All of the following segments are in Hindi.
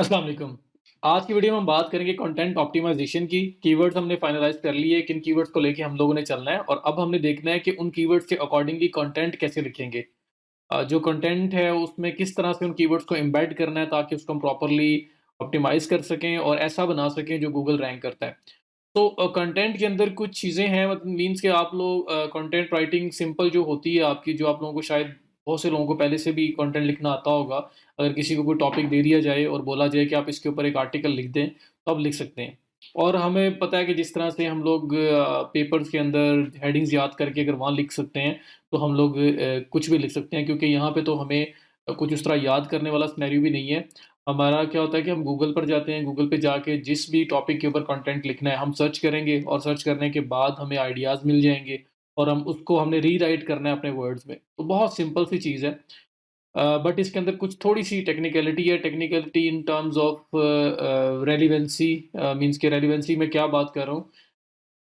अस्सलाम वालेकुम। आज की वीडियो में हम बात करेंगे कंटेंट ऑप्टिमाइज़ेशन की। कीवर्ड्स हमने फाइनलाइज़ कर लिए, किन कीवर्ड्स को लेके हम लोगों ने चलना है और अब हमने देखना है कि उन कीवर्ड्स के अकॉर्डिंगली कंटेंट कैसे लिखेंगे। जो कंटेंट है उसमें किस तरह से उन कीवर्ड्स को एम्बेड करना है ताकि उसको हम प्रॉपर्ली ऑप्टिमाइज़ कर सकें और ऐसा बना सकें जो गूगल रैंक करता है। तो कंटेंट के अंदर कुछ चीज़ें हैं मीन्स कि आप लोग कंटेंट राइटिंग सिंपल जो होती है आपकी जो आप लोगों को शायद बहुत से लोगों को पहले से भी कंटेंट लिखना आता होगा। अगर किसी को कोई टॉपिक दे दिया जाए और बोला जाए कि आप इसके ऊपर एक आर्टिकल लिख दें, तो आप लिख सकते हैं। और हमें पता है कि जिस तरह से हम लोग पेपर्स के अंदर हेडिंग्स याद करके अगर वहाँ लिख सकते हैं, तो हम लोग कुछ भी लिख सकते हैं क्योंकि यहाँ पे तो हमें कुछ उस तरह याद करने वाला सिनेरियो भी नहीं है। हमारा क्या होता है कि हम गूगल पर जाते हैं, गूगल पे जाके जिस भी टॉपिक के ऊपर कंटेंट लिखना है, हम सर्च करेंगे और सर्च करने के बाद हमें आइडियाज़ मिल जाएँगे और हम उसको हमने रीराइट करना है अपने वर्ड्स में। तो बहुत सिंपल सी चीज़ है। बट इसके अंदर कुछ थोड़ी-सी टेक्निकैलिटी है, technicality in terms of relevancy means के रेलेवेंसी में क्या बात कर रहा हूँ,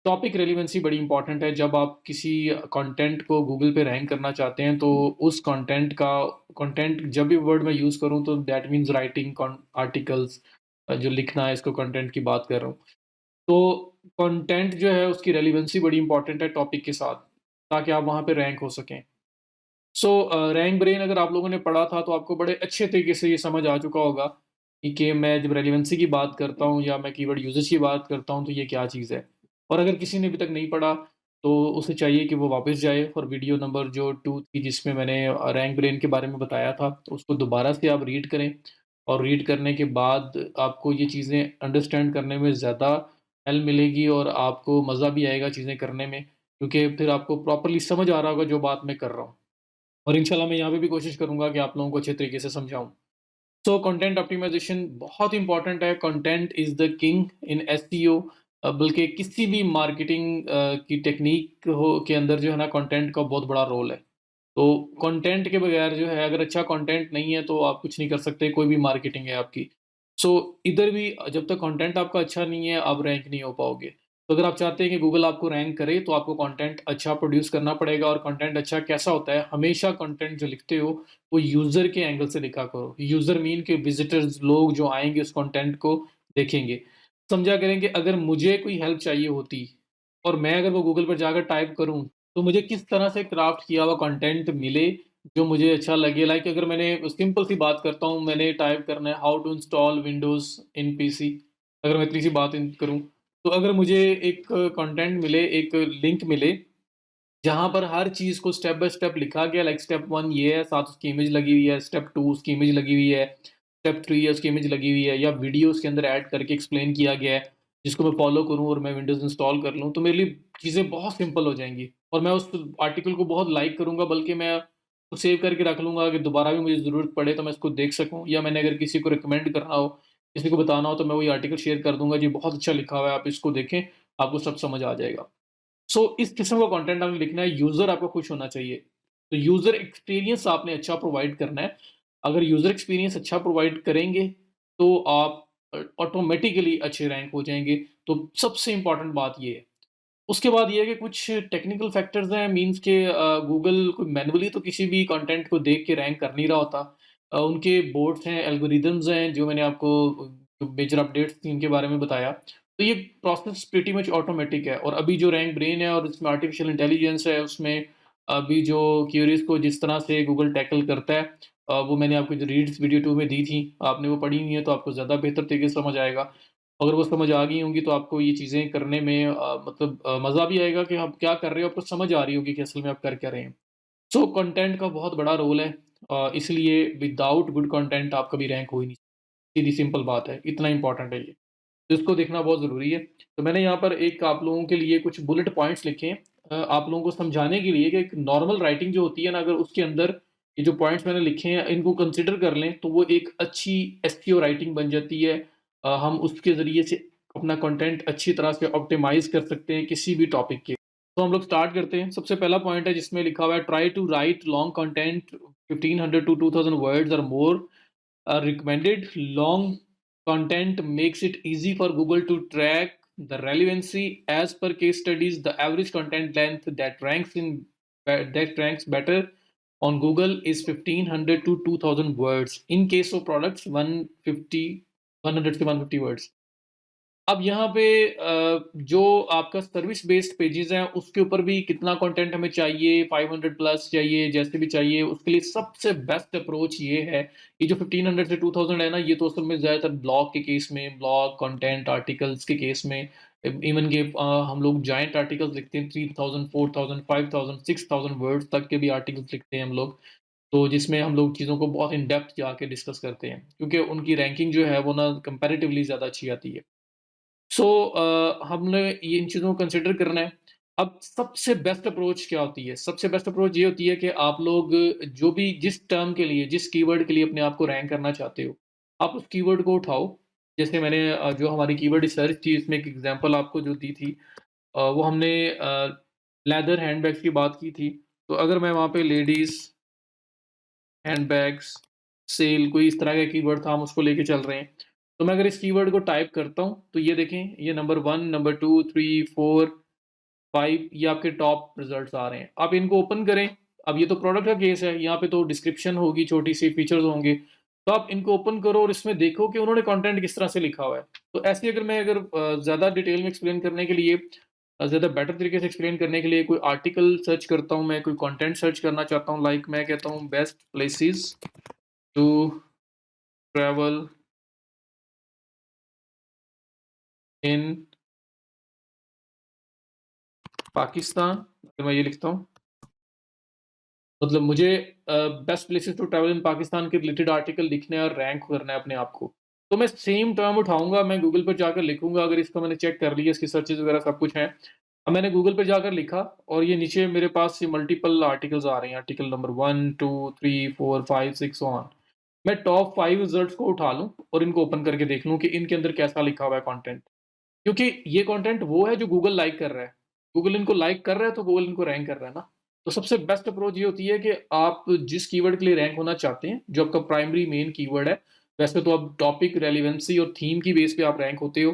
टॉपिक रेलेवेंसी बड़ी इंपॉर्टेंट है। जब आप किसी कंटेंट को गूगल पे रैंक करना चाहते हैं, तो उस कंटेंट जब भी वर्ड मैं यूज़ करूँ तो that means writing con articles जो लिखना है इसको कंटेंट की बात कर रहा हूँ। तो कंटेंट जो है उसकी रेलेवेंसी बड़ी इंपॉर्टेंट है टॉपिक के साथ, ताकि आप वहाँ पे रैंक हो सकें। रैंक ब्रेन अगर आप लोगों ने पढ़ा था तो आपको बड़े अच्छे तरीके से ये समझ आ चुका होगा कि मैं जब रेलेवेंसी की बात करता हूँ या मैं कीवर्ड यूसेज की बात करता हूँ तो ये क्या चीज़ है। और अगर किसी ने अभी तक नहीं पढ़ा तो उसे चाहिए कि वो वापस जाए और वीडियो नंबर जो 2 थी जिसमें मैंने रैंक ब्रेन के बारे में बताया था, तो उसको दोबारा से आप रीड करें और रीड करने के बाद आपको ये चीज़ें अंडरस्टैंड करने में ज़्यादा हेल्प मिलेगी और आपको मज़ा भी आएगा चीज़ें करने में, क्योंकि फिर आपको प्रॉपर्ली समझ आ रहा होगा जो बात मैं कर रहा हूँ। और इंशाल्लाह मैं यहाँ पे भी कोशिश करूँगा कि आप लोगों को अच्छे तरीके से समझाऊँ। सो कंटेंट ऑप्टिमाइज़ेशन बहुत इम्पोर्टेंट है, content is the king in SEO. बल्कि किसी भी मार्केटिंग की टेक्नीक हो के अंदर जो है ना कंटेंट का बहुत बड़ा रोल है। तो कंटेंट के बगैर जो है अगर अच्छा कंटेंट नहीं है तो आप कुछ नहीं कर सकते, कोई भी मार्केटिंग है आपकी। सो इधर भी जब तक कंटेंट आपका अच्छा नहीं है, आप रैंक नहीं हो पाओगे। तो अगर आप चाहते हैं कि गूगल आपको रैंक करे तो आपको कंटेंट अच्छा प्रोड्यूस करना पड़ेगा और कंटेंट अच्छा कैसा होता है, हमेशा कंटेंट जो लिखते हो वो यूज़र के एंगल से लिखा करो। यूज़र मीन के विज़िटर्स लोग जो आएँगे उस कंटेंट को देखेंगे। समझा करें कि अगर मुझे कोई हेल्प चाहिए होती और मैं अगर वो गूगल पर जाकर टाइप करूँ तो मुझे किस तरह से क्राफ्ट किया हुआ कंटेंट मिले, जो मुझे अच्छा लगे। लाइक अगर मैंने सिंपल सी बात करता हूँ, मैंने टाइप करना है how to install Windows in PC, अगर मैं इतनी सी बात इन करूँ, तो अगर मुझे एक कंटेंट मिले, एक लिंक मिले, जहाँ पर हर चीज़ को स्टेप बाय स्टेप लिखा गया, लाइक स्टेप 1 ये है, साथ उसकी इमेज लगी हुई है, स्टेप 2 उसकी इमेज लगी हुई है, स्टेप 3 है उसकी इमेज लगी हुई है, या वीडियो उसके अंदर ऐड करके एक्सप्लेन किया गया है, जिसको मैं फॉलो करूँ और मैं विंडोज़ इंस्टॉल कर लूँ, तो मेरे लिए चीज़ें बहुत सिंपल हो जाएँगी और मैं उस आर्टिकल को बहुत लाइक करूँगा, बल्कि मैं उसको सेव करके रख लूँगा कि दोबारा भी मुझे ज़रूरत पड़े तो मैं इसको देख सकूँ, या मैंने अगर किसी को रिकमेंड करना हो, किसी को बताना हो तो मैं वही आर्टिकल शेयर कर दूँगा, जी बहुत अच्छा लिखा हुआ है, आप इसको देखें, आपको सब समझ आ जाएगा। इस किस्म का कंटेंट आपने लिखना है, यूज़र आपका खुश होना चाहिए। तो यूज़र एक्सपीरियंस आपने अच्छा प्रोवाइड करना है। अगर यूज़र एक्सपीरियंस अच्छा प्रोवाइड करेंगे, तो आप ऑटोमैटिकली अच्छे रैंक हो जाएँगे। तो सबसे इम्पोर्टेंट बात ये है। उसके बाद ये है कि कुछ टेक्निकल फैक्टर्स हैं, मीन्स के गूगल कोई मैनुअली तो किसी भी कंटेंट को देख के रैंक कर नहीं रहा होता। उनके बोर्ड्स हैं, एल्गोरिदम्स हैं, जो मैंने आपको जो मेजर अपडेट्स थी उनके बारे में बताया। तो ये प्रोसेस प्रीटी मच ऑटोमैटिक है और अभी जो रैंक ब्रेन है और इसमें आर्टिफिशियल इंटेलिजेंस है, उसमें अभी जो क्यूरीज़ को जिस तरह से गूगल टैकल करता है, वो मैंने आपको जो रीड्स वीडियो 2 में दी थी, आपने वो पढ़ी हुई है तो आपको ज़्यादा बेहतर तरीके से समझ आएगा। अगर वो समझ आ गई होंगी तो आपको ये चीज़ें करने में मतलब मज़ा भी आएगा कि आप क्या कर रहे हो, आपको समझ आ रही होगी कि असल में आप कर क्या रहे हैं। कंटेंट का बहुत बड़ा रोल है, इसलिए विदाउट गुड कंटेंट आप कभी रैंक हो ही नहीं, सीधी सिंपल बात है, इतना इम्पोर्टेंट है ये। तो इसको देखना बहुत ज़रूरी है। तो मैंने यहाँ पर एक आप लोगों के लिए कुछ बुलेट पॉइंट्स लिखे हैं, आप लोगों को समझाने के लिए कि एक नॉर्मल राइटिंग जो होती है ना, अगर उसके अंदर ये जो पॉइंट्स मैंने लिखे हैं इनको कंसीडर कर लें तो वो एक अच्छी एसईओ राइटिंग बन जाती है। हम उसके ज़रिए से अपना कंटेंट अच्छी तरह से ऑप्टिमाइज़ कर सकते हैं किसी भी टॉपिक के। तो हम लोग स्टार्ट करते हैं। सबसे पहला पॉइंट है जिसमें लिखा हुआ है try to write long content 1500 to 2000 words और more recommended. Long content makes it easy for Google to track the relevancy. As per case studies, the average content length that ranks better on Google is 1500 to 2000 words. In case of products, 150 100 से 150 वर्ड्स। अब यहाँ पे जो आपका सर्विस बेस्ड पेजेज़ हैं, उसके ऊपर भी कितना कंटेंट हमें चाहिए, 500 प्लस चाहिए, जैसे भी चाहिए, उसके लिए सबसे बेस्ट अप्रोच ये है, ये जो 1500 से 2000 है ना, ये तो असल में ज़्यादातर ब्लॉग के केस में, ब्लॉग, कंटेंट, आर्टिकल्स के केस में, इवन कि हम लोग जायंट आर्टिकल्स लिखते हैं, 3000, 4000, 5000, 6000 वर्ड्स तक के भी आर्टिकल्स लिखते हैं हम लोग। तो जिसमें हम लोग चीज़ों को बहुत इन डेप्थ जाके डिस्कस करते हैं, क्योंकि उनकी रैंकिंग जो है, वो ना कंपैरेटिवली ज़्यादा अच्छी आती है। सो हमने ये इन चीज़ों को कंसिडर करना है। अब सबसे बेस्ट अप्रोच क्या होती है? सबसे बेस्ट अप्रोच ये होती है कि आप लोग जो भी जिस टर्म के लिए, जिस कीवर्ड के लिए अपने आप को रैंक करना चाहते हो, आप उस कीवर्ड को उठाओ। जैसे मैंने जो हमारी कीवर्ड रिसर्च थी, इसमें एक एग्ज़ाम्पल आपको जो दी थी, वो हमने लेदर हैंडबैग्स की बात की थी। तो अगर मैं वहाँ पे लेडीज़ हैंडबैग्स, सेल, कोई इस तरह का कीवर्ड था, हम उसको लेके चल रहे हैं। तो मैं अगर इस कीवर्ड को टाइप करता हूँ, तो ये देखें, ये नंबर 1, नंबर 2, 3, 4, 5 ये आपके टॉप रिज़ल्ट्स आ रहे हैं। आप इनको ओपन करें, अब ये तो प्रोडक्ट का केस है, यहाँ पे तो डिस्क्रिप्शन होगी, छोटी-सी फीचर्स होंगे। तो आप इनको ओपन करो और इसमें देखो कि उन्होंने कंटेंट किस तरह से लिखा हुआ है। तो ऐसे ही अगर ज़्यादा डिटेल में एक्सप्लेन करने के लिए, ज़्यादा बेटर तरीके से एक्सप्लेन करने के लिए कोई आर्टिकल सर्च करता हूँ मैं, कोई कंटेंट सर्च करना चाहता हूँ, लाइक मैं कहता हूँ best places to travel in Pakistan, तो मैं ये लिखता हूँ, मतलब मुझे best places to travel in Pakistan के रिलेटेड आर्टिकल लिखने और रैंक करना है अपने आप को। तो मैं सेम टर्म उठाऊँगा, मैं गूगल पर जाकर लिखूँगा, अगर इसका मैंने चेक कर लिया, इसकी सर्चेज़ वगैरह सब कुछ हैं। अब मैंने गूगल पे जाकर लिखा और ये नीचे मेरे पास ये मल्टीपल आर्टिकल्स आ रहे हैं, आर्टिकल नंबर 1, 2, 3, 4, 5, 6 सो ऑन। मैं टॉप 5 रिजल्ट्स को उठा लूँ और इनको ओपन करके देख लूँ कि इनके अंदर कैसा लिखा हुआ है कंटेंट। क्योंकि ये कंटेंट वो है जो गूगल लाइक कर रहा है। गूगल इनको लाइक कर रहा है तो गूगल इनको रैंक कर रहा है ना। तो सबसे बेस्ट अप्रोच ये होती है कि आप जिस कीवर्ड के लिए रैंक होना चाहते हैं, जो आपका प्राइमरी मेन कीवर्ड है, वैसे तो आप टॉपिक, रेलेवेंसी और थीम की बेस पे आप रैंक होते हो।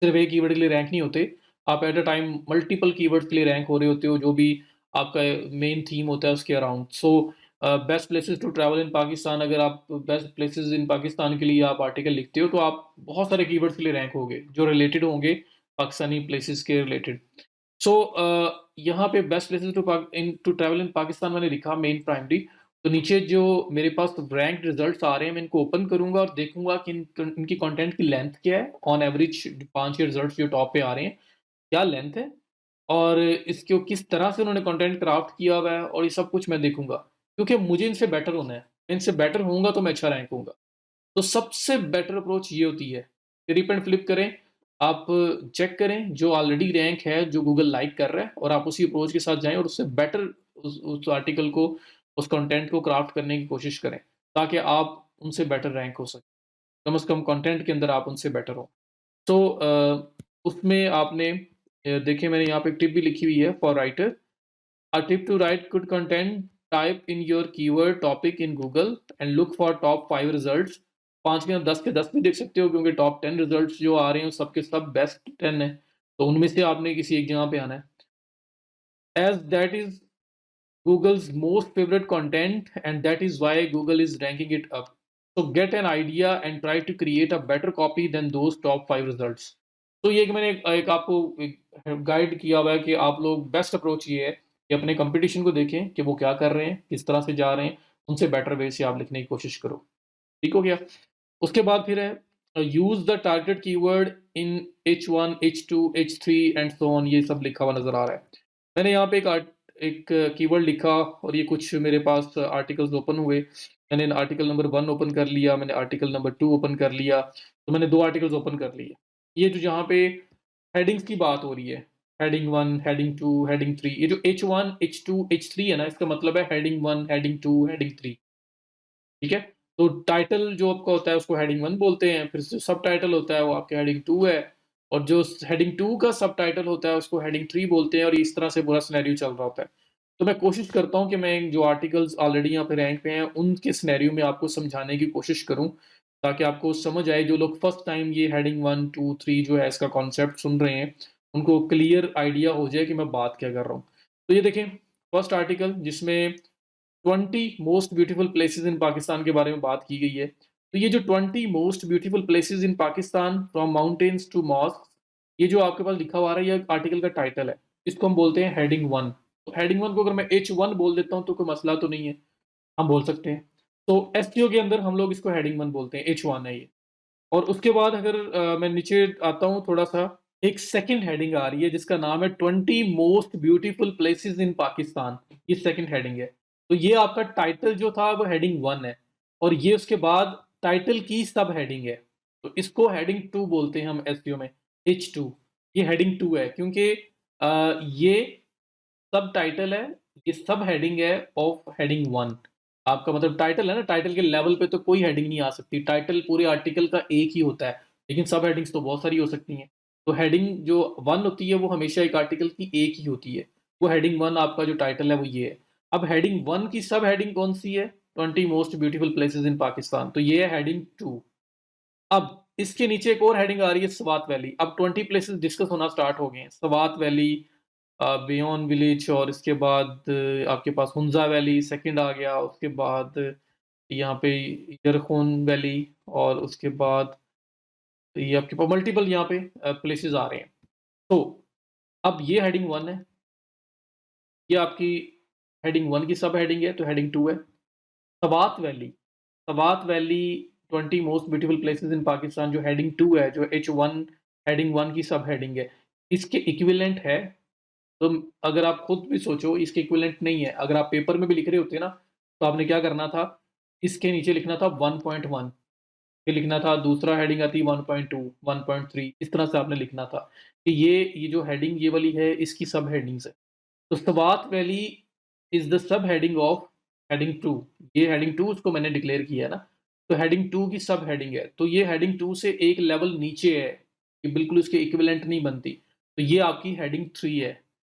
सिर्फ एक कीवर्ड के लिए रैंक नहीं होते। आप at a time multiple keywords के लिए रैंक हो रहे होते हो, जो भी आपका मेन थीम होता है उसके around. So best places to travel in Pakistan, अगर आप बेस्ट प्लेसेस इन पाकिस्तान के लिए आप आर्टिकल लिखते हो, तो आप बहुत सारे कीवर्ड्स के लिए रैंक होगे, जो रिलेटेड होंगे पाकिस्तानी प्लेसेस के रिलेटेड। सो यहाँ पे best places to travel in Pakistan मैंने लिखा मेन प्राइमरी। तो नीचे जो मेरे पास रैंक्ड रिजल्ट्स आ रहे हैं, मैं इनको ओपन करूँगा और देखूँगा कि इनकी कंटेंट की लेंथ क्या है। ऑन एवरेज 5 के रिजल्ट्स जो टॉप पे आ रहे हैं, क्या लेंथ है और इसको किस तरह से उन्होंने कंटेंट क्राफ्ट किया हुआ है, और ये सब कुछ मैं देखूँगा। क्योंकि मुझे इनसे बेटर होना है। इनसे बेटर होऊँगा तो मैं अच्छा रैंक होऊँगा। तो सबसे बेटर अप्रोच ये होती है, रिप एंड फ्लिप करें, आप चेक करें जो ऑलरेडी रैंक है, जो गूगल लाइक कर रहा है, और आप उसी अप्रोच के साथ जाएँ और उससे बेटर उस आर्टिकल को, उस कंटेंट को क्राफ्ट करने की कोशिश करें, ताकि आप उनसे बेटर रैंक हो सकें। कम से कम कंटेंट के अंदर आप उनसे बेटर हो। तो उसमें आपने देखिए, मैंने यहाँ पे एक टिप भी लिखी हुई है for writer. A tip to write good content, type in your keyword topic in Google and look for top 5 results। 5 के 10 भी देख सकते हो, क्योंकि टॉप 10 रिजल्ट्स जो आ रहे हैं, सब के सब बेस्ट 10 है। तो उनमें से आपने किसी एक जगह पे आना है। As that is Google's most favorite content and that is why Google is ranking it up. So get an idea and try to create a better copy than those top 5 results। तो ये कि मैंने एक आपको एक गाइड किया हुआ है कि आप लोग बेस्ट अप्रोच ये है कि अपने कंपटीशन को देखें कि वो क्या कर रहे हैं, किस तरह से जा रहे हैं, उनसे बेटर वे से आप लिखने की कोशिश करो। ठीक हो गया? उसके बाद फिर है use the targeted keyword in H1, H2, H3 and so on, ये सब लिखा हुआ नज़र आ रहा है। मैंने यहाँ पे एक कीवर्ड लिखा और ये कुछ मेरे पास आर्टिकल्स ओपन हुए। मैंने आर्टिकल नंबर 1 ओपन कर लिया, मैंने आर्टिकल नंबर 2 ओपन कर लिया, तो मैंने 2 आर्टिकल्स ओपन कर लिए। ये जो यहाँ पे हेडिंग्स की बात हो रही है, हेडिंग 1, हेडिंग 2, हेडिंग 3, ये जो H1, H2, H3 है ना, इसका मतलब है हेडिंग 1, हेडिंग 2, हेडिंग 3। ठीक है? तो टाइटल जो आपका होता है उसको हेडिंग 1 बोलते हैं, फिर जो सबटाइटल होता है वो आपके हेडिंग 2 है, और जो हेडिंग 2 का सबटाइटल होता है उसको हेडिंग 3 बोलते हैं, और इस तरह से पूरा सिनेरियो चल रहा होता है। तो मैं कोशिश करता हूँ कि मैं जो आर्टिकल्स ऑलरेडी यहाँ पे रैंक पे हैं, उनके सिनेरियो में आपको समझाने की कोशिश करूँ, ताकि आपको समझ आए। जो लोग फर्स्ट टाइम ये हेडिंग 1, 2, 3 जो है इसका कॉन्सेप्ट सुन रहे हैं, उनको क्लियर आइडिया हो जाए कि मैं बात क्या कर रहा हूँ। तो ये देखें, फर्स्ट आर्टिकल जिसमें 20 most beautiful places in Pakistan के बारे में बात की गई है। तो ये जो 20 most beautiful places in Pakistan from mountains to mosque, ये जो आपके पास लिखा हुआ आ रहा है, ये आर्टिकल का टाइटल है। इसको हम बोलते हैं हेडिंग 1। तो हेडिंग 1 को अगर मैं H1 बोल देता हूँ तो कोई मसला तो नहीं है, हम बोल सकते हैं। तो एसईओ के अंदर हम लोग इसको हेडिंग 1 बोलते हैं, H1 है ये। और उसके बाद अगर मैं नीचे आता हूँ थोड़ा-सा, एक सेकंड हेडिंग आ रही है जिसका नाम है 20 most beautiful places in Pakistan. ये सेकंड हेडिंग है। तो ये आपका टाइटल जो था वो हेडिंग 1 है और ये उसके बाद टाइटल की सब हेडिंग है। तो इसको हेडिंग 2 बोलते हैं हम एसईओ में, H2। ये हेडिंग 2 है क्योंकि ये सब टाइटल है, ये सब हेडिंग है ऑफ हेडिंग 1। आपका मतलब टाइटल है ना, टाइटल के लेवल पे तो कोई हेडिंग नहीं आ सकती। टाइटल पूरे आर्टिकल का एक ही होता है, लेकिन सब हेडिंग्स तो बहुत सारी हो सकती हैं। तो हेडिंग जो 1 होती है वो हमेशा एक आर्टिकल की एक ही होती है। वो हेडिंग 1 आपका जो टाइटल है वो ये है। अब हेडिंग 1 की सब हेडिंग कौन-सी है? 20 most beautiful places in Pakistan, तो ये है हेडिंग 2। अब इसके नीचे एक और हेडिंग आ रही है स्वात वैली। अब 20 प्लेसेस डिस्कस होना स्टार्ट हो गए हैं। स्वात वैली, बियॉन विलेज, और इसके बाद आपके पास हुंजा वैली सेकंड आ गया। उसके बाद यहाँ पे यरखून वैली, और उसके बाद ये आपके पास मल्टीपल यहाँ पे प्लेसेस आ रहे हैं। तो अब ये हेडिंग 1 है, ये आपकी हेडिंग 1 की सब हेडिंग है, तो हेडिंग 2 है। Swat valley, Swat valley 20 most beautiful places in Pakistan जो हेडिंग 2 है, जो H1 हेडिंग 1 की सब हेडिंग है, इसके इक्विवेलेंट है। तो अगर आप खुद भी सोचो, इसके इक्विवेलेंट नहीं है। अगर आप पेपर में भी लिख रहे होते ना, तो आपने क्या करना था, इसके नीचे लिखना था 1.1, फिर लिखना था दूसरा हेडिंग आती 1.2, 1.3, इस तरह से आपने लिखना था कि ये जो हेडिंग ये वाली है इसकी सब हेडिंग्स है। तो Swat valley is the sub heading of heading 2। ये हेडिंग 2 उसको मैंने डिक्लेयर किया है ना, तो हेडिंग 2 की सब हेडिंग है। तो ये हेडिंग 2 से एक लेवल नीचे है, ये बिल्कुल इसके इक्विवेलेंट नहीं बनती। तो ये आपकी हेडिंग 3 है।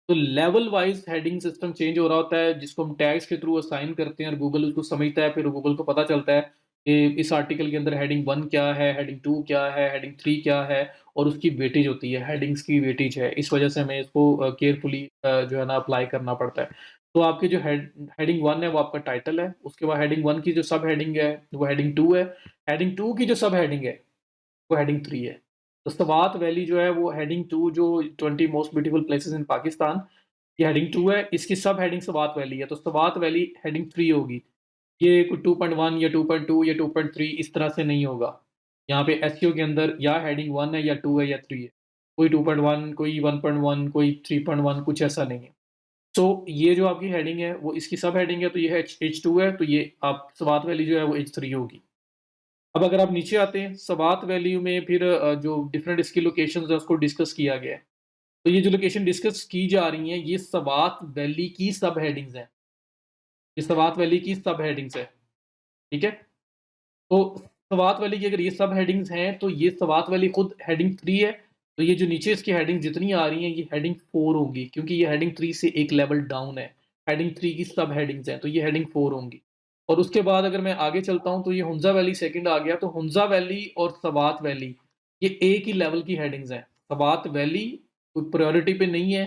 तो level wise heading system change हो रहा होता है, जिसको हम टैग्स के थ्रू असाइन करते हैं और गूगल उसको समझता है। फिर गूगल को पता चलता है कि इस आर्टिकल के अंदर हेडिंग 1 क्या है, हेडिंग 2 क्या है, हेडिंग 3 क्या है, और उसकी वेटेज होती है, हेडिंग्स की वेटेज है। इस वजह से हमें इसको केयरफुली जो है ना अप्लाई करना पड़ता है। तो आपकी जो हेडिंग 1 है वो आपका टाइटल है, उसके बाद हेडिंग 1 की जो सब हेडिंग है वो हेडिंग 2 है, हेडिंग 2 की जो सब हेडिंग है वो हेडिंग 3 है। तो सवात वैली जो है वो हेडिंग 2, जो 20 most beautiful places in Pakistan, ये हेडिंग 2 है, इसकी सब हेडिंग सवात वैली है। तो सवात वैली हेडिंग 3 होगी। ये कोई 2.1 या 2.2 या 2.3 इस तरह से नहीं होगा। यहाँ पे एसईओ के अंदर या हेडिंग 1 है या 2 है या 3 है। कोई 2.1, कोई 1.1, कोई 3.1, कुछ ऐसा नहीं है। तो ये जो आपकी हेडिंग है वो इसकी सब हेडिंग है, तो ये H2 है, तो ये आप स्वात वैली जो है वो H3 होगी। अब अगर आप नीचे आते हैं, स्वात वैली में फिर जो डिफरेंट इसकी लोकेशंस है उसको डिस्कस किया गया है। तो ये जो लोकेशन डिस्कस की जा रही हैं, ये स्वात वैली की सब हेडिंग्स हैं। ये स्वात वैली की सब हेडिंग्स है, ठीक है? तो स्वात वैली की अगर ये सब हेडिंग्स हैं, तो ये स्वात वैली खुद हेडिंग 3 है। तो ये जो नीचे इसकी हेडिंग जितनी आ रही हैं, ये हेडिंग 4 होंगी, क्योंकि ये हेडिंग 3 से एक लेवल डाउन है। हेडिंग 3 की सब हेडिंग्स हैं, तो ये हेडिंग 4 होंगी। और उसके बाद अगर मैं आगे चलता हूँ, तो ये हुंजा वैली सेकंड आ गया। तो हुंजा वैली और स्वात वैली, ये एक ही लेवल की हेडिंग्स हैं। स्वात वैली कोई प्रायोरिटी पे नहीं है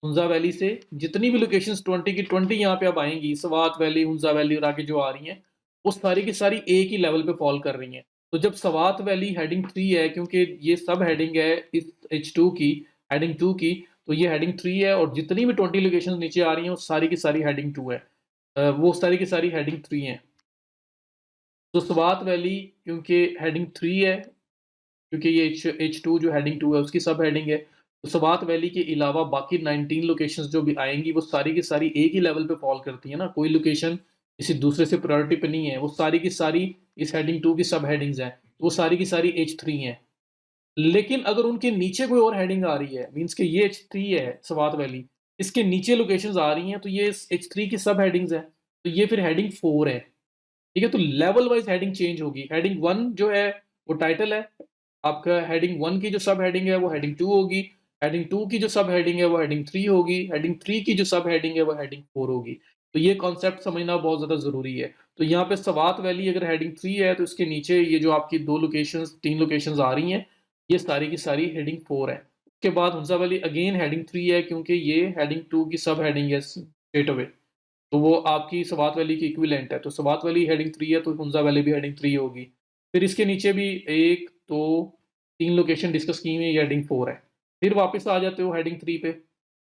हुंजा वैली से। जितनी भी लोकेशंस 20 की 20 यहाँ पे अब आएँगी, स्वात वैली, हुंजा वैली और आगे जो आ रही हैं, वो सारी की सारी एक ही लेवल पे फॉल कर रही हैं। तो जब स्वात वैली हेडिंग 3 है, क्योंकि ये सब हेडिंग है इस H2 की, हेडिंग 2 की, तो ये हेडिंग 3 है, और जितनी भी 20 लोकेशंस नीचे आ रही हैं, वो सारी की सारी हेडिंग 2 है। वो सारी की सारी हेडिंग 3 हैं। तो स्वात वैली क्योंकि हेडिंग 3 है, क्योंकि ये H2 जो हेडिंग 2 है उसकी सब हेडिंग है। तो स्वात वैली के अलावा बाकी 19 लोकेशंस जो भी आएँगी, वो सारी की सारी एक ही लेवल पे फॉल करती है ना, कोई लोकेशन किसी दूसरे से प्रायोरिटी पे नहीं है। वो सारी की सारी इस हेडिंग 2 की सब हेडिंग्स हैं, तो वो सारी की सारी H3 हैं। लेकिन अगर उनके नीचे कोई और हेडिंग आ रही है, मीन्स कि ये H3 है स्वात वैली, इसके नीचे लोकेशंस आ रही हैं, तो ये H3 की सब हेडिंग्स हैं, तो ये फिर हेडिंग 4 है। ठीक है? तो लेवल वाइज़ हेडिंग चेंज होगी। हेडिंग 1 जो है वो टाइटल है। आपका हेडिंग 1 की जो सब हेडिंग है वो हेडिंग 2 होगी। हेडिंग 2 की जो सब हेडिंग है वो हेडिंग 3 होगी। हेडिंग 3 की जो सब हेडिंग है वो हेडिंग 4 होगी। तो ये कॉन्सेप्ट समझना बहुत ज़्यादा ज़रूरी है। तो यहाँ पे स्वात वैली अगर हेडिंग 3 है, तो इसके नीचे ये जो आपकी 2 लोकेशंस 3 लोकेशंस आ रही हैं, ये सारी की सारी हेडिंग 4 है। उसके बाद हुंजा वैली अगेन हेडिंग 3 है, क्योंकि ये हेडिंग 2 की सब हेडिंग है स्ट्रेट अवे। तो वो आपकी स्वात वैली की इक्विवेलेंट है। तो स्वात वैली हेडिंग 3 है, तो हुंजा वैली भी हेडिंग 3 होगी। फिर इसके नीचे भी 1, 2, 3 लोकेशन डिस्कस की हुई है, ये हेडिंग 4 है। फिर वापस आ जाते हो हेडिंग 3 पे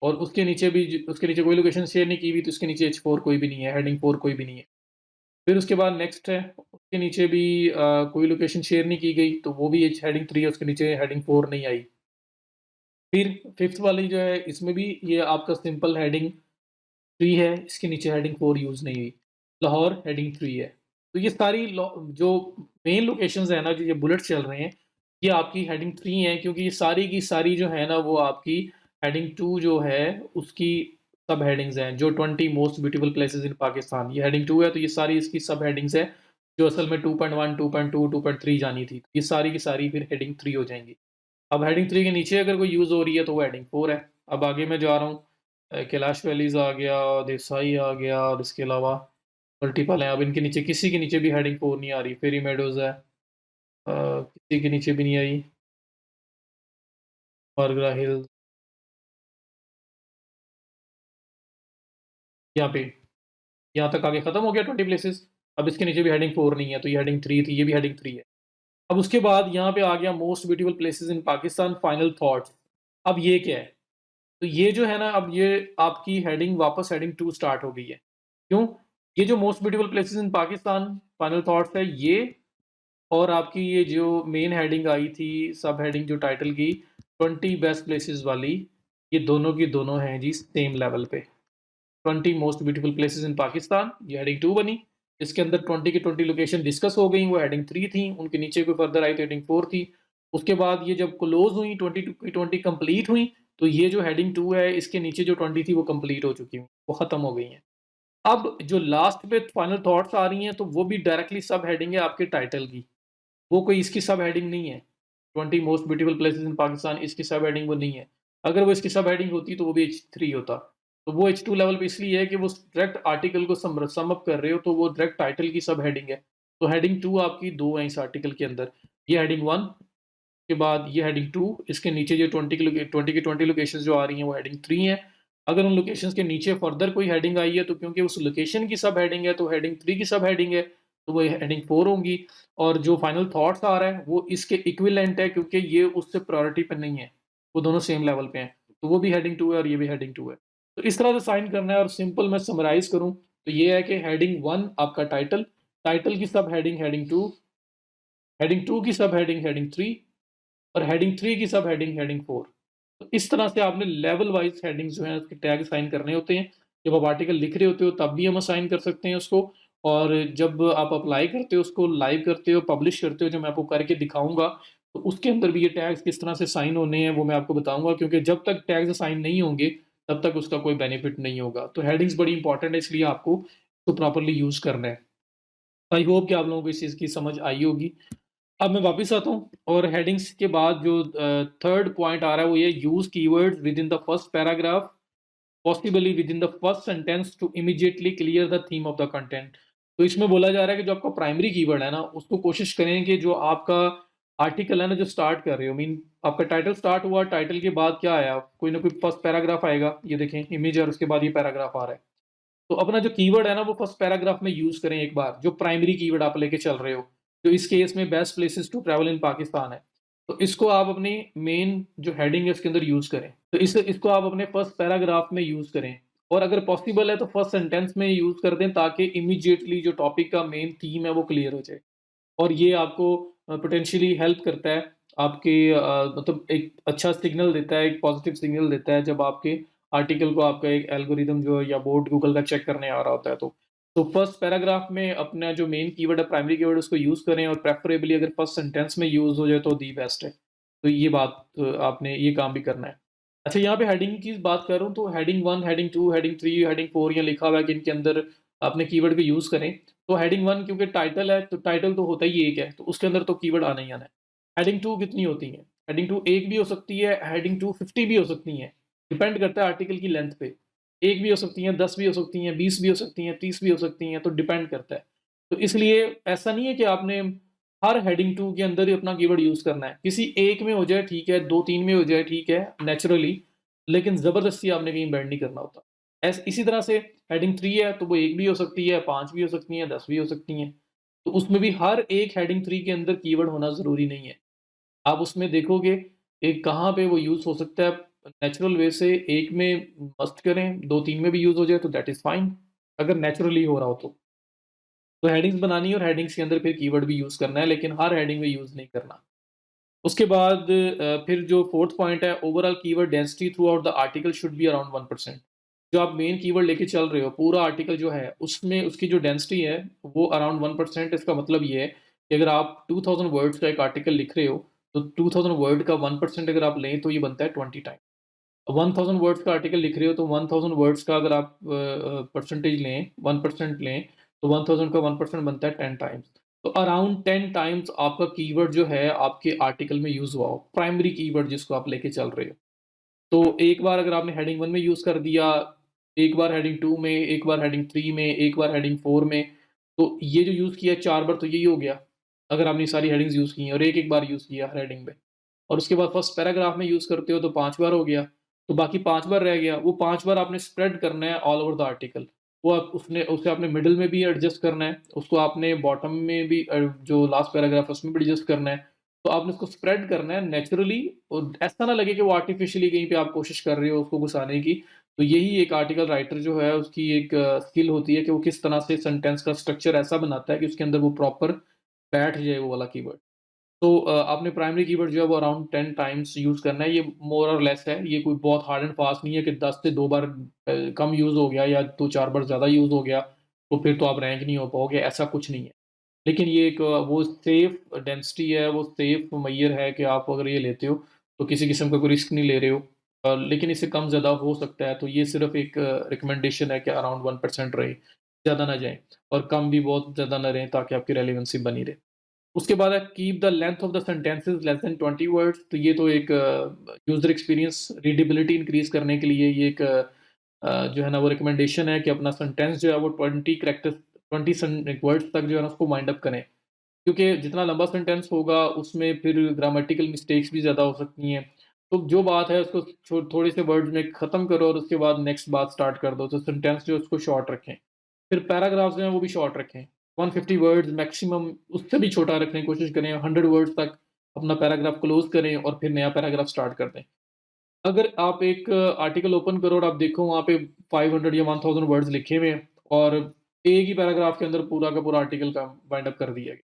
और उसके नीचे भी उसके नीचे कोई लोकेशन शेयर नहीं की हुई, तो उसके नीचे H4 कोई भी नहीं है, हेडिंग 4 कोई भी नहीं है। फिर उसके बाद नेक्स्ट है, उसके नीचे भी कोई लोकेशन शेयर नहीं की गई, तो वो भी एच हेडिंग 3 है, उसके नीचे हेडिंग 4 नहीं आई। फिर 5th वाली जो है, इसमें भी ये आपका सिंपल हेडिंग 3 है, इसके नीचे हेडिंग 4 यूज़ नहीं हुई। लाहौर हेडिंग 3 है। तो ये सारी जो मेन लोकेशंस है ना, जो ये बुलेट्स चल रहे हैं, ये आपकी हेडिंग 3 है, क्योंकि ये सारी की सारी जो है ना, वो आपकी हेडिंग 2 जो है, उसकी सब हेडिंग्स हैं, जो 20 most beautiful places in Pakistan, ये हेडिंग 2 है, तो ये सारी इसकी सब हेडिंग्स है, जो असल में 2.1, 2.2, 2.3 जानी थी। ये सारी की सारी फिर हेडिंग 3 हो जाएँगी। अब हेडिंग 3 के नीचे अगर कोई यूज़ हो रही है, तो वो हेडिंग 4 है। अब आगे मैं जा रहा हूँ, कैलाश वैलीज़ आ गया, देसाई आ गया, और इसके अलावा मल्टीपल हैं। अब इनके नीचे किसी के नीचे भी हेडिंग 4 नहीं आ रही। फेरी मेडोज़ है, किसी के नीचे भी नहीं आई। बरगरा हिल्स, यहाँ पे, यहाँ तक आगे खत्म हो गया 20 प्लेसेस। अब इसके नीचे भी हेडिंग 4 नहीं है, तो ये हेडिंग 3 थी, ये भी हेडिंग 3 है। अब उसके बाद यहाँ पे आ गया most beautiful places in Pakistan final thoughts. अब ये क्या है? तो ये जो है ना, अब ये आपकी हेडिंग वापस हेडिंग 2 स्टार्ट हो गई है। क्यों? ये जो most beautiful places in Pakistan final thoughts है, ये और आपकी ये जो मेन हेडिंग आई थी, सब हेडिंग जो टाइटल की 20 बेस्ट प्लेसेस वाली, ये दोनों की दोनों हैं जी सेम लेवल पे। 20 most beautiful places in Pakistan, ये हेडिंग 2 बनी। इसके अंदर 20 की 20 लोकेशन डिस्कस हो गई, वो हेडिंग 3 थी। उनके नीचे कोई फर्दर आई तो हेडिंग 4 थी। उसके बाद ये जब क्लोज हुई, 22 की 20 कंप्लीट हुई, तो ये जो हेडिंग 2 है, इसके नीचे जो 20 थी, वो कंप्लीट हो चुकी हैं, वो खत्म हो गई हैं। अब जो लास्ट पे फाइनल थॉट्स आ रही हैं, तो वो भी डायरेक्टली सब हेडिंग है आपके टाइटल की। वो कोई इसकी सब हेडिंग नहीं है। 20 most beautiful places in Pakistan, इसकी सब हेडिंग वो नहीं है। अगर वो इसकी सब हेडिंग होती, तो वो भी H3 होता। तो वो H2 लेवल पे इसलिए है कि वो डायरेक्ट आर्टिकल को सम अप कर रहे हो, तो वो डायरेक्ट टाइटल की सब हेडिंग है। तो हेडिंग 2 आपकी 2 है इस आर्टिकल के अंदर। ये हेडिंग 1 के बाद ये हेडिंग 2, इसके नीचे जो 20 की 20 लोकेशंस जो आ रही हैं, वो हेडिंग 3 है। अगर उन लोकेशंस के नीचे फर्दर कोई हेडिंग आई है, तो क्योंकि उस लोकेशन की सब हेडिंग है, तो हेडिंग 3 की सब हेडिंग है, तो वो हेडिंग 4 होंगी। और जो फाइनल थॉट्स आ रहा है, वो इसके इक्विवेलेंट है, क्योंकि ये उससे प्रायोरिटी पे नहीं है, वो दोनों सेम लेवल पे हैं। तो वो भी हेडिंग 2 है और ये भी हेडिंग 2 है। तो इस तरह से साइन करना है, और सिंपल मैं समराइज़ करूँ, तो ये है कि हेडिंग 1 आपका टाइटल, टाइटल की सब हेडिंग हेडिंग 2, हेडिंग 2 की सब हेडिंग हेडिंग 3, और हेडिंग 3 की सब हेडिंग हेडिंग 4। तो इस तरह से आपने लेवल वाइज़ हेडिंग्स जो हैं, उसके टैग असाइन करने होते हैं। जब आप आर्टिकल लिख रहे होते हो, तब भी हम असाइन कर सकते हैं उसको, और जब आप अप्लाई करते हो, उसको लाइव करते हो, पब्लिश करते हो, जो मैं आपको करके दिखाऊँगा, तो उसके अंदर भी ये टैग्स किस तरह से साइन होने हैं, वो मैं आपको बताऊँगा, क्योंकि जब तक टैग्स असाइन नहीं होंगे, तब तक उसका कोई बेनिफिट नहीं होगा। तो हेडिंग्स बड़ी इंपॉर्टेंट है, इसलिए आपको इसको प्रॉपर्ली यूज़ करना है। आई होप कि आप लोगों को इस चीज़ की समझ आई होगी। अब मैं वापस आता हूँ, और हेडिंग्स के बाद जो थर्ड पॉइंट आ रहा है, वो ये use keywords within the first paragraph, possibly within the first sentence to immediately clear the theme of the content. तो इसमें बोला जा रहा है कि जो आपका प्राइमरी कीवर्ड है ना, उसको कोशिश करें कि जो आपका आर्टिकल है ना, जो स्टार्ट कर रहे हो, मीन आपका टाइटल स्टार्ट हुआ, टाइटल के बाद क्या आया, कोई ना कोई फर्स्ट पैराग्राफ आएगा, ये देखें इमेज है, और उसके बाद ये पैराग्राफ आ रहा है। तो अपना जो कीवर्ड है ना, वो फर्स्ट पैराग्राफ में यूज़ करें एक बार, जो प्राइमरी कीवर्ड आप लेके चल रहे हो। जो इस केस में best places to travel in Pakistan है। तो इसको आप अपनी मेन जो हेडिंग है, उसके अंदर यूज़ करें। तो इसको आप अपने फर्स्ट पैराग्राफ में यूज़ करें, और अगर पॉसिबल है तो फर्स्ट सेंटेंस में यूज़ कर दें, ताकि इमीडिएटली जो टॉपिक का मेन थीम है, वो क्लियर हो जाए। और ये आपको पोटेंशियली हेल्प करता है, आपके मतलब एक अच्छा सिग्नल देता है, एक पॉजिटिव सिग्नल देता है, जब आपके आर्टिकल को आपका एक एल्गोरिदम जो है, या बोर्ड गूगल का चेक करने आ रहा होता है, तो फर्स्ट पैराग्राफ में अपना जो मेन कीवर्ड है, प्राइमरी कीवर्ड, उसको यूज़ करें, और प्रेफरेबली अगर फर्स्ट सेंटेंस में यूज़ हो जाए, तो दी बेस्ट है। तो ये बात आपने ये काम भी करना है। अच्छा, यहाँ पे हेडिंग की बात करूँ, तो हेडिंग 1, हेडिंग 2, हेडिंग 3, हेडिंग 4 यहाँ लिखा हुआ है कि इनके अंदर आपने कीवर्ड को यूज़ करें। तो हेडिंग 1 क्योंकि टाइटल है, तो टाइटल तो होता ही एक है, तो उसके अंदर तो कीवर्ड आना ही आना है। हेडिंग 2 कितनी होती हैं? हेडिंग 2 1 भी हो सकती है, हेडिंग 2 50 भी हो सकती हैं। डिपेंड करता है आर्टिकल की लेंथ पे। 1 भी हो सकती हैं, 10 भी हो सकती हैं, 20 भी हो सकती हैं, 30 भी हो सकती हैं, तो डिपेंड करता है। तो इसलिए ऐसा नहीं है कि आपने हर हेडिंग 2 के अंदर ही अपना कीवर्ड यूज़ करना है। किसी एक में हो जाए ठीक है, 2-3 में हो जाए ठीक है, नेचुरली, लेकिन ज़बरदस्ती आपने कहीं बैंड नहीं करना होता। इसी तरह से हेडिंग 3 है, तो वो 1 भी हो सकती है, 5 भी हो सकती हैं, 10 भी हो सकती हैं। तो उसमें भी हर एक हेडिंग 3 के अंदर कीवर्ड होना ज़रूरी नहीं है। आप उसमें देखोगे एक कहाँ पे वो यूज़ हो सकता है, नेचुरल वे से एक में मस्ट करें, 2-3 में भी यूज़ हो जाए तो दैट इज़ फाइन, अगर नेचुरली हो रहा हो तो। तो हेडिंग्स बनानी है और हेडिंग्स के अंदर फिर कीवर्ड भी यूज़ करना है, लेकिन हर हेडिंग में यूज़ नहीं करना। उसके बाद फिर जो 4th पॉइंट है, overall keyword density through out the article should be around 1%। जो आप मेन कीवर्ड लेके चल रहे हो, पूरा आर्टिकल जो है, उसमें उसकी जो डेंसिटी है, वो अराउंड 1%। इसका मतलब ये है कि अगर आप 2000 वर्ड्स का एक आर्टिकल लिख रहे हो, तो 2000 वर्ड का 1% अगर आप लें, तो ये बनता है 20 टाइम। 1000 वर्ड्स का आर्टिकल लिख रहे हो, तो 1000 वर्ड्स का अगर आप परसेंटेज लें, 1% लें, तो 1000 का 1% बनता है 10 टाइम्स। तो अराउंड 10 टाइम्स आपका कीवर्ड जो है, आपके आर्टिकल में यूज़ हुआ हो, प्राइमरी कीवर्ड जिसको आप लेके चल रहे हो। तो एक बार अगर आपने हेडिंग 1 में यूज़ कर दिया, एक बार हेडिंग 2 में, एक बार हेडिंग 3 में, एक बार हेडिंग 4 में, तो ये जो यूज़ किया है 4 बार, तो यही हो गया। अगर आपने सारी हेडिंग्स यूज़ की हैं और एक-एक बार यूज़ किया हर हेडिंग में। और उसके बाद फर्स्ट पैराग्राफ में यूज़ करते हो तो 5 बार हो गया, तो बाकी 5 बार रह गया। वो 5 बार आपने स्प्रेड करना है ऑल ओवर द आर्टिकल। वो आप उसने उसे आपने मिडल में भी एडजस्ट करना है, उसको आपने बॉटम में भी जो लास्ट पैराग्राफ है उसमें भी एडजस्ट करना है। तो आपने उसको स्प्रेड करना है नेचुरली, और ऐसा ना लगे कि वो आर्टिफिशियली कहीं पे आप कोशिश कर रहे हो उसको घुसाने की। तो यही एक आर्टिकल राइटर जो है उसकी एक स्किल होती है कि वो किस तरह से सेंटेंस का स्ट्रक्चर ऐसा बनाता है कि उसके अंदर वो प्रॉपर बैठ जाए वो वाला कीवर्ड। तो आपने प्राइमरी कीवर्ड जो है वो अराउंड 10 टाइम्स यूज़ करना है, ये मोर और लेस है, ये कोई बहुत हार्ड एंड फास्ट नहीं है कि 10 से 2 बार कम यूज़ हो गया या 2-4 बार ज़्यादा यूज़ हो गया, तो फिर तो आप रैंक नहीं हो पाओगे, ऐसा कुछ नहीं है। लेकिन ये एक वो सेफ डेंसिटी है, वो सेफ मैयर है कि आप अगर ये लेते हो, तो किसी किस्म का कोई रिस्क नहीं ले रहे हो। लेकिन इससे कम ज़्यादा हो सकता है, तो ये सिर्फ़ एक रिकमेंडेशन है कि अराउंड 1% रहे, ज़्यादा ना जाएँ और कम भी बहुत ज़्यादा ना रहें ताकि आपकी रेलेवेंसी बनी रहे। उसके बाद है keep the length of the sentences less than 20 words. तो ये तो एक यूज़र एक्सपीरियंस रीडेबिलिटी इंक्रीज़ करने के लिए ये एक जो है ना वो रिकमेंडेशन है कि अपना सेंटेंस जो है वो 20 कैरेक्टर्स 20 वर्ड्स तक जो है ना उसको वाइंड अप करें। क्योंकि जितना लंबा सेंटेंस होगा उसमें फिर ग्रामेटिकल मिस्टेक्स भी ज़्यादा हो सकती हैं। तो जो बात है उसको थोड़े से वर्ड्स में ख़त्म करो और उसके बाद नेक्स्ट बात स्टार्ट कर दो। तो सेंटेंस जो है उसको शॉर्ट रखें। फिर पैराग्राफ्स जो हैं वो भी शॉर्ट रखें। 150 वर्ड्स मैक्सिमम, उससे भी छोटा रखने की कोशिश करें। 100 वर्ड्स तक अपना पैराग्राफ क्लोज़ करें और फिर नया पैराग्राफ स्टार्ट कर दें। अगर आप एक आर्टिकल ओपन करो और आप देखो वहाँ पे 500 या 1000 वर्ड्स लिखे हुए हैं और एक ही पैराग्राफ के अंदर पूरा का पूरा आर्टिकल का वाइंड अप कर दिया गया।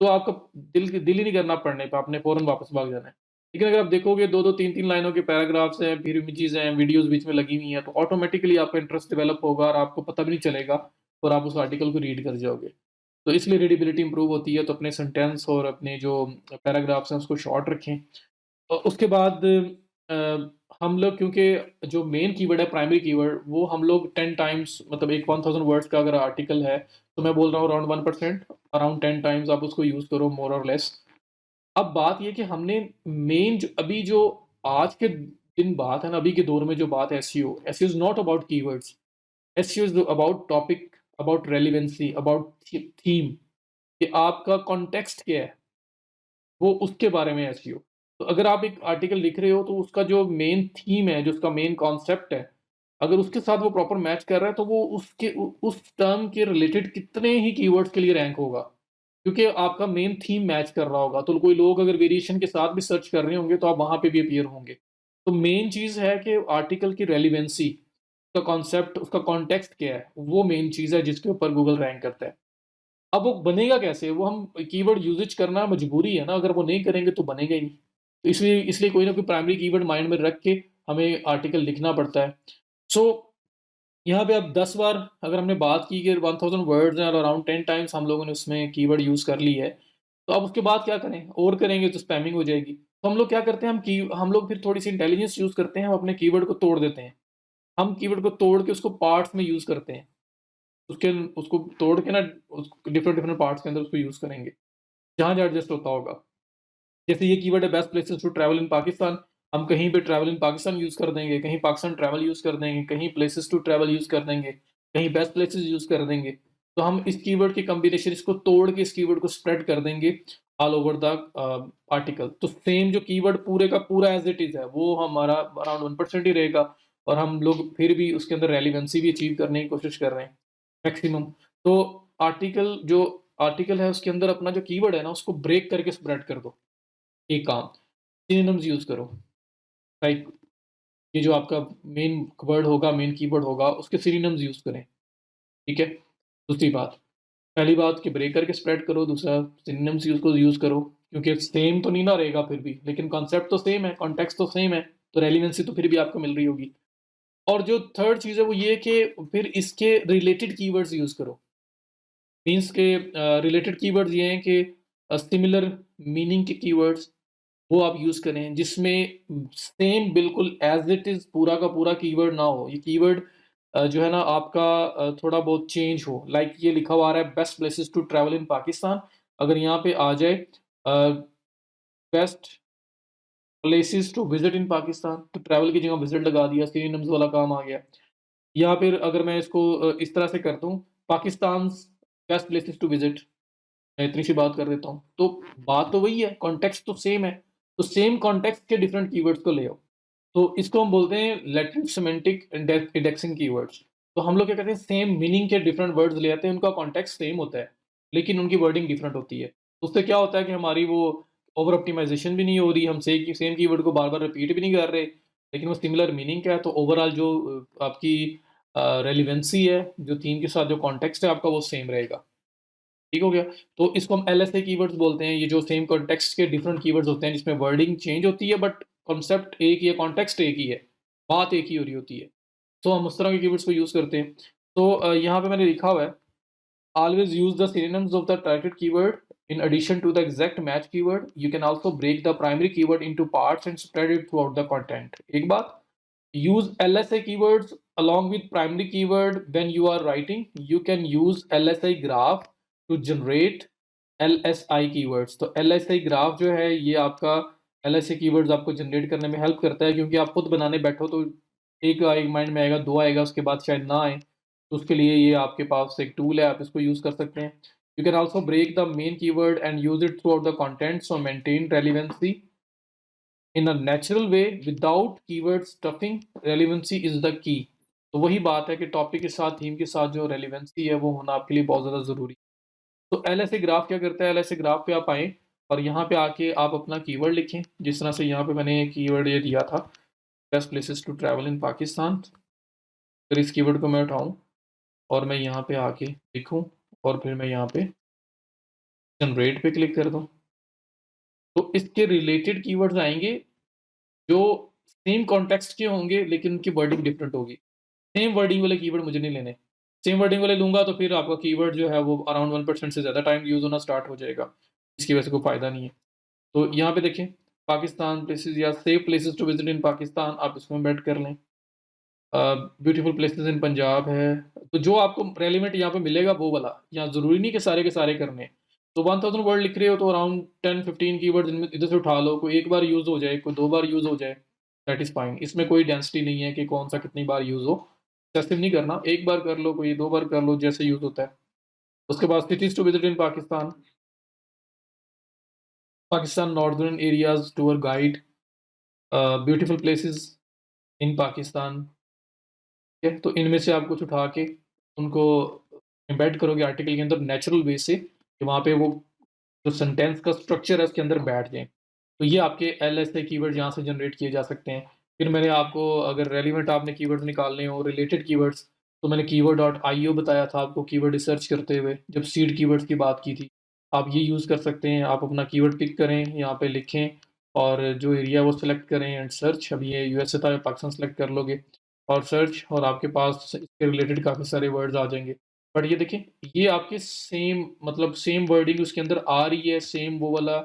तो आपका दिल ही नहीं करना पढ़ने पे, आपने फ़ौरन वापस भाग जाना है। लेकिन अगर आप देखोगे 2-2 3-3 लाइनों के पैराग्राफ्स हैं, फिर इमेजेस हैं, वीडियोज़ बीच में लगी हुई हैं, तो ऑटोमैटिकली आपका इंटरेस्ट डेवलप होगा और आपको पता भी नहीं चलेगा और आप उस आर्टिकल को रीड कर जाओगे। तो इसलिए रीडेबिलिटी इम्प्रूव होती है, तो अपने सेंटेंस और अपने जो पैराग्राफ्स हैं उसको शॉर्ट रखें। उसके बाद हम लोग क्योंकि जो मेन कीवर्ड है प्राइमरी कीवर्ड वो हम लोग 10 टाइम्स, मतलब एक 1000 वर्ड्स का अगर आर्टिकल है, तो मैं बोल रहा हूँ अराउंड 1%, अराउंड 10 टाइम्स आप उसको यूज़ करो मोर और लेस। अब बात ये कि हमने मेन जो अभी जो आज के दिन बात है ना, अभी के दौर में जो बात है SEO, SEO is not about keywords, SEO is about topic, about relevancy, about theme, कि आपका कॉन्टेक्स्ट क्या है, वो उसके बारे में एसईओ। तो अगर आप एक आर्टिकल लिख रहे हो तो उसका जो मेन थीम है, जो उसका मेन कॉन्सेप्ट है, अगर उसके साथ वो प्रॉपर मैच कर रहा है तो वो उस टर्म के रिलेटेड कितने ही कीवर्ड्स के लिए रैंक होगा। क्योंकि आपका मेन थीम मैच कर रहा होगा, तो कोई लोग अगर वेरिएशन के साथ भी सर्च कर रहे होंगे तो आप वहाँ पे भी अपीयर होंगे। तो मेन चीज़ है कि आर्टिकल की रेलेवेंसी, उसका कॉन्सेप्ट, उसका कॉन्टेक्स्ट क्या है, वो मेन चीज़ है जिसके ऊपर गूगल रैंक करता है। अब वो बनेगा कैसे? वो हम कीवर्ड यूसेज करना मजबूरी है ना, अगर वो नहीं करेंगे तो बनेगा ही नहीं। तो इसलिए इसलिए कोई ना कोई प्राइमरी कीवर्ड माइंड में रख के हमें आर्टिकल लिखना पड़ता है। सो यहाँ पे अब 10 बार अगर हमने बात की कि 1000 वर्ड्स हैं और अराउंड 10 टाइम्स हम लोगों ने उसमें कीवर्ड यूज़ कर ली है, तो अब उसके बाद क्या करें? और करेंगे तो स्पैमिंग हो जाएगी। तो हम लोग क्या करते हैं, हम लोग फिर थोड़ी-सी इंटेलिजेंस यूज़ करते हैं, हम अपने कीवर्ड को तोड़ देते हैं। हम कीवर्ड को तोड़ के उसको पार्ट्स में यूज़ करते हैं। उसके उसको तोड़ के ना उस डिफरेंट-डिफरेंट पार्ट्स के अंदर उसको यूज़ करेंगे, जहाँ-जहाँ एडजस्ट होता होगा। जैसे ये कीवर्ड है best places to travel in Pakistan, हम कहीं पे ट्रैवल इन पाकिस्तान यूज़ कर देंगे, कहीं पाकिस्तान ट्रैवल यूज़ कर देंगे, कहीं प्लेसेस टू ट्रैवल यूज़ कर देंगे, कहीं बेस्ट प्लेसेस यूज़ कर देंगे। तो हम इस कीवर्ड की कॉम्बिनेशन इसको तोड़ के इस कीवर्ड को स्प्रेड कर देंगे ऑल ओवर द आर्टिकल। तो सेम जो कीवर्ड पूरे का पूरा एज़ इट इज़ है, वो हमारा अराउंड 1% ही रहेगा और हम लोग फिर भी उसके अंदर रेलेवेंसी भी अचीव करने की कोशिश कर रहे हैं, मैक्सिमम। तो आर्टिकल जो आर्टिकल है उसके अंदर अपना जो कीवर्ड है ना उसको ब्रेक करके स्प्रेड कर दो। एक काम, सिनोनिम्स यूज़ करो। लाइक ये जो आपका मेन वर्ड होगा, मेन कीवर्ड होगा, उसके सिनोनिम्स यूज़ करें, ठीक है? दूसरी बात, पहली बात कि ब्रेक करके स्प्रेड करो, दूसरा सिनोनिम्स यूज़ करो, क्योंकि सेम तो नहीं ना रहेगा फिर भी, लेकिन कॉन्सेप्ट तो सेम है, कॉन्टेक्स्ट तो सेम है, तो रेलेवेंसी तो फिर भी आपको मिल रही होगी। और जो थर्ड चीज़ है वो ये कि फिर इसके रिलेटेड कीवर्ड्स यूज़ करो। मीन्स के रिलेटेड कीवर्ड्स ये हैं कि सिमिलर मीनिंग के कीवर्ड्स वो आप यूज़ करें जिसमें सेम बिल्कुल एज़ इट इज़ पूरा का पूरा कीवर्ड ना हो। ये कीवर्ड जो है ना आपका थोड़ा बहुत चेंज हो। लाइक ये लिखा हुआ आ रहा है best places to travel in Pakistan. अगर यहाँ पे आ जाए best places to visit in Pakistan, तो ट्रैवल की जगह विज़िट लगा दिया, सिनोनिम्स वाला काम आ गया। या फिर अगर मैं इसको इस तरह से कर दूँ, Pakistan's best places to visit, मैं इतनी सी बात कर देता हूँ। तो बात तो वही है, कॉन्टेक्स्ट तो सेम है। तो सेम कॉन्टेक्स्ट के डिफरेंट कीवर्ड्स को ले आओ। तो इसको हम बोलते हैं लैटिन सिमेंटिक इंडेक्सिंग कीवर्ड्स। तो हम लोग क्या करते हैं, सेम मीनिंग के डिफरेंट वर्ड्स ले आते हैं, उनका कॉन्टेक्स्ट सेम होता है, लेकिन उनकी वर्डिंग डिफरेंट होती है। उससे क्या होता है कि हमारी वो ओवर ऑप्टिमाइज़ेशन भी नहीं हो रही, हम सेम कीवर्ड को बार-बार रिपीट भी नहीं कर रहे, लेकिन वो सिमिलर मीनिंग का है, तो ओवरऑल जो आपकी रेलेवेंसी है, जो थीम के साथ जो कॉन्टेक्स्ट है आपका, वो सेम रहेगा। ठीक हो गया? तो इसको हम एलएसए कीवर्ड्स बोलते हैं, ये जो सेम कॉन्टेक्स्ट के डिफरेंट कीवर्ड्स होते हैं जिसमें वर्डिंग चेंज होती है बट कॉन्सेप्ट एक ही है, कॉन्टेक्स्ट एक ही है, बात एक ही हो रही होती है। तो हम उस तरह के कीवर्ड्स को यूज़ करते हैं। तो यहाँ पे मैंने लिखा हुआ है, always use the synonyms of the target keyword in addition to the exact match keyword. You can also break the primary keyword into parts and spread it throughout the content. एक बात, use LSA keywords along with primary keyword when you are writing. You can use LSI graph to generate LSI keywords. तो LSI graph जो है ये आपका LSA keywords आपको जनरेट करने में हेल्प करता है, क्योंकि आप खुद बनाने बैठो तो एक माइंड में आएगा, दो आएगा, उसके बाद शायद ना आए। तो उसके लिए ये आपके पास एक टूल है, आप इसको यूज़ कर सकते हैं। You can also break the main keyword and use it throughout the content, so maintain relevancy in a natural way without keyword stuffing. Relevancy is the key. तो वही बात है कि टॉपिक के साथ, थीम के साथ जो रेलिवेंसी है वो होना आपके लिए बहुत ज़्यादा ज़रूरी है। तो एलएसए ग्राफ क्या करता है, एलएसए ग्राफ पे आप आएँ और यहाँ पे आके आप अपना कीवर्ड लिखें, जिस तरह से यहाँ पे मैंने कीवर्ड ये दिया था, best places to travel in Pakistan. फिर इस कीवर्ड को मैं उठाऊँ और मैं यहाँ पे आके लिखूँ और फिर मैं यहाँ पे जनरेट पे क्लिक कर दूँ। तो इसके रिलेटेड कीवर्ड्स आएँगे जो सेम कॉन्टेक्स्ट के होंगे लेकिन उनकी वर्डिंग डिफरेंट होगी। सेम वर्डिंग वाले कीवर्ड मुझे नहीं लेने। सेम वर्डिंग वाले लूँगा तो फिर आपका कीवर्ड जो है वो अराउंड 1% से ज़्यादा टाइम यूज़ होना स्टार्ट हो जाएगा। इसकी वजह से कोई फ़ायदा नहीं है। तो यहाँ पे देखें, पाकिस्तान प्लेसेस या safe places to visit in Pakistan, आप इसको एम्बेड कर लें। ब्यूटीफुल प्लेसेस इन पंजाब है, तो जो आपको रेलेवेंट यहाँ पे मिलेगा वो वाला, यहाँ ज़रूरी नहीं कि सारे के सारे करने हैं। तो 1000 वर्ड लिख रहे हो तो अराउंड 10-15 कीवर्ड्स इनमें इधर से उठा लो, कोई एक बार यूज़ हो जाए, कोई 2 बार यूज़ हो जाए, दैट इज़ फाइन। इसमें कोई डेंसिटी नहीं है कि कौन-सा कितनी बार यूज़ हो, एक्सेसिव नहीं करना, 1 बार कर लो, कोई 2 बार कर लो, जैसे यूज़ होता है। उसके बाद cities to visit in Pakistan, Pakistan northern areas tour guide, beautiful places in Pakistan. ठीक है? तो इनमें से आप कुछ उठा के उनको एम्बेड करोगे आर्टिकल के अंदर नेचुरल वे से, कि वहाँ पे वो जो सेंटेंस का स्ट्रक्चर है उसके अंदर बैठ जाए। तो ये आपके एलएसए कीवर्ड यहाँ से जनरेट किए जा सकते हैं। फिर मैंने आपको, अगर रेलेवेंट आपने कीवर्ड्स निकालने हो, रिलेटेड कीवर्ड्स, तो मैंने कीवर्ड डॉट आईओ बताया था आपको कीवर्ड रिसर्च करते हुए, जब सीड कीवर्ड्स की बात की थी। आप ये यूज़ कर सकते हैं, आप अपना कीवर्ड पिक करें, यहाँ पे लिखें और जो एरिया वो सेलेक्ट करें एंड सर्च। अब ये यूएसए था, पाकिस्तान सेलेक्ट कर लोगे और सर्च, और आपके पास इसके रिलेटेड काफ़ी सारे वर्ड्स आ जाएँगे। बट ये देखें, ये आपके सेम, मतलब सेम वर्डिंग उसके अंदर आ रही है, सेम वो वाला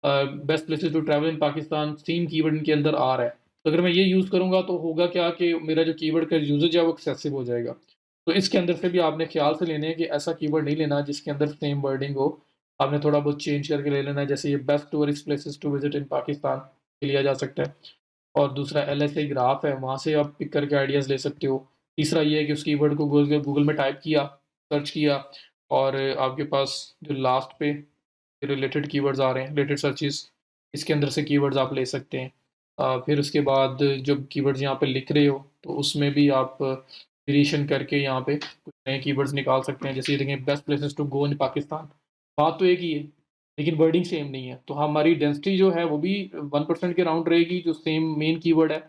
best places to travel in Pakistan, same keyword इनके अंदर आ रहा है। तो अगर मैं ये यूज़ करूँगा तो होगा क्या कि मेरा जो कीवर्ड का यूसेज है वो एक्सेसिव हो जाएगा। तो इसके अंदर से भी आपने ख़्याल से लेने हैं कि ऐसा कीवर्ड नहीं लेना जिसके अंदर सेम वर्डिंग हो। आपने थोड़ा बहुत चेंज करके ले लेना है, जैसे ये best tourist places to visit in Pakistan ये लिया जा सकता है। और दूसरा एलएसए ग्राफ है, वहाँ से आप पिक करके आइडियाज़ ले सकते हो। तीसरा ये है कि उस कीवर्ड को गूगल में टाइप किया, सर्च किया और आपके पास जो लास्ट पे रिलेटेड कीवर्ड्स आ रहे हैं, रिलेटेड सर्चेज़, इसके अंदर से कीवर्ड्स आप ले सकते हैं। फिर उसके बाद जब कीवर्ड्स यहाँ पे लिख रहे हो तो उसमें भी आप वेरिएशन करके यहाँ पे कुछ नए कीवर्ड्स निकाल सकते हैं। जैसे ये देखें, बेस्ट प्लेसेस टू गो इन पाकिस्तान, बात तो एक ही है, लेकिन वर्डिंग सेम नहीं है। तो हमारी डेंसिटी जो है वो भी 1% के राउंड रहेगी, जो सेम मेन कीवर्ड है,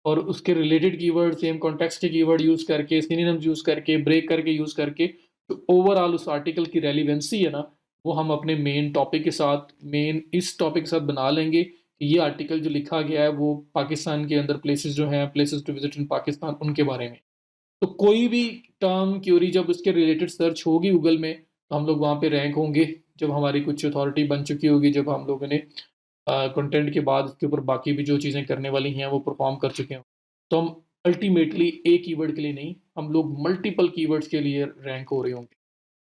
और उसके रिलेटेड कीवर्ड, सेम कॉन्टेक्स्ट के कीवर्ड यूज़ करके, सिनोनिम्स यूज़ करके, ब्रेक करके यूज़ करके, जो ओवरऑल उस आर्टिकल की रेलेवेंसी है ना, वो हम अपने मेन टॉपिक के साथ, मेन इस टॉपिक के साथ बना लेंगे कि ये आर्टिकल जो लिखा गया है वो पाकिस्तान के अंदर प्लेसेस जो हैं, places to visit in Pakistan, उनके बारे में। तो कोई भी टर्म क्यूरी जब उसके रिलेटेड सर्च होगी गूगल में, तो हम लोग वहाँ पे रैंक होंगे। जब हमारी कुछ अथॉरिटी बन चुकी होगी, जब हम लोगों ने कंटेंट के बाद उसके ऊपर बाकी भी जो चीज़ें करने वाली हैं वो परफॉर्म कर चुके हों, तो हम अल्टीमेटली एक कीवर्ड के लिए नहीं, हम लोग मल्टीपल कीवर्ड्स के लिए रैंक हो रहे होंगे।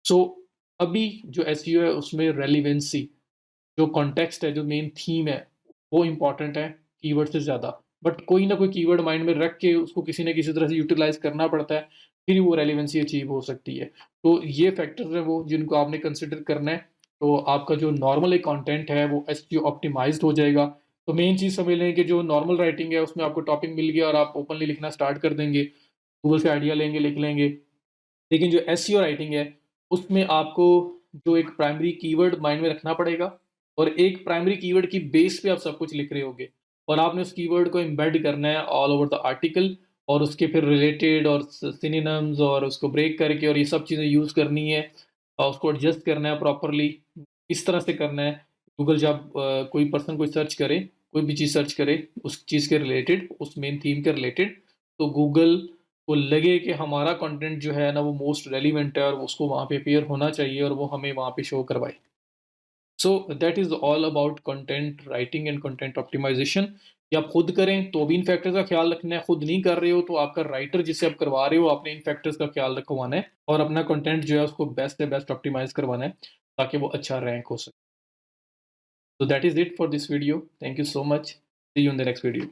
सो अभी जो एसईओ है उसमें रेलिवेंसी, जो कॉन्टेक्स्ट है, जो मेन थीम है, वो इम्पोर्टेंट है कीवर्ड से ज़्यादा। बट कोई ना कोई कीवर्ड माइंड में रख के उसको किसी न किसी तरह से यूटिलाइज़ करना पड़ता है, फिर वो रेलेवेंसी अचीव हो सकती है। तो ये फैक्टर्स हैं वो जिनको आपने कंसिडर करना है। तो आपका जो नॉर्मल एक कंटेंट है वो एसईओ ऑप्टिमाइज़्ड हो जाएगा। तो मेन चीज़ समझ लें कि जो नॉर्मल राइटिंग है उसमें आपको टॉपिक मिल गया और आप ओपनली लिखना स्टार्ट कर देंगे, गूगल से आइडिया लेंगे, लिख लेंगे। लेकिन जो एसईओ राइटिंग है, उसमें आपको जो एक प्राइमरी कीवर्ड माइंड में रखना पड़ेगा, और एक प्राइमरी कीवर्ड की बेस पे आप सब कुछ लिख रहे होगे, और आपने उस कीवर्ड को एम्बेड करना है ऑल ओवर द आर्टिकल, और उसके फिर रिलेटेड और सिनोनिम्स और उसको ब्रेक करके और ये सब चीज़ें यूज़ करनी है, और उसको एडजस्ट करना है प्रॉपरली। इस तरह से करना है। गूगल जब कोई पर्सन कोई सर्च करे, कोई भी चीज़ सर्च करे उस चीज़ के रिलेटेड, उस मेन थीम के रिलेटेड, तो गूगल को लगे कि हमारा कंटेंट जो है ना वो मोस्ट रेलिवेंट है और उसको वहाँ पे अपीयर होना चाहिए और वो हमें वहाँ पे शो करवाए। So that is all about content writing and content optimisation. ये आप खुद करें तो भी इन फैक्टर्स का ख्याल रखना है, खुद नहीं कर रहे हो तो आपका राइटर जिससे आप करवा रहे हो आपने इन फैक्टर्स का ख्याल रखवाना है, और अपना कंटेंट जो है उसको बेस्ट से बेस्ट ऑप्टिमाइज करवाना है ताकि वो अच्छा रैंक हो सके। So that is it for this video. Thank you so much. See you in the next video.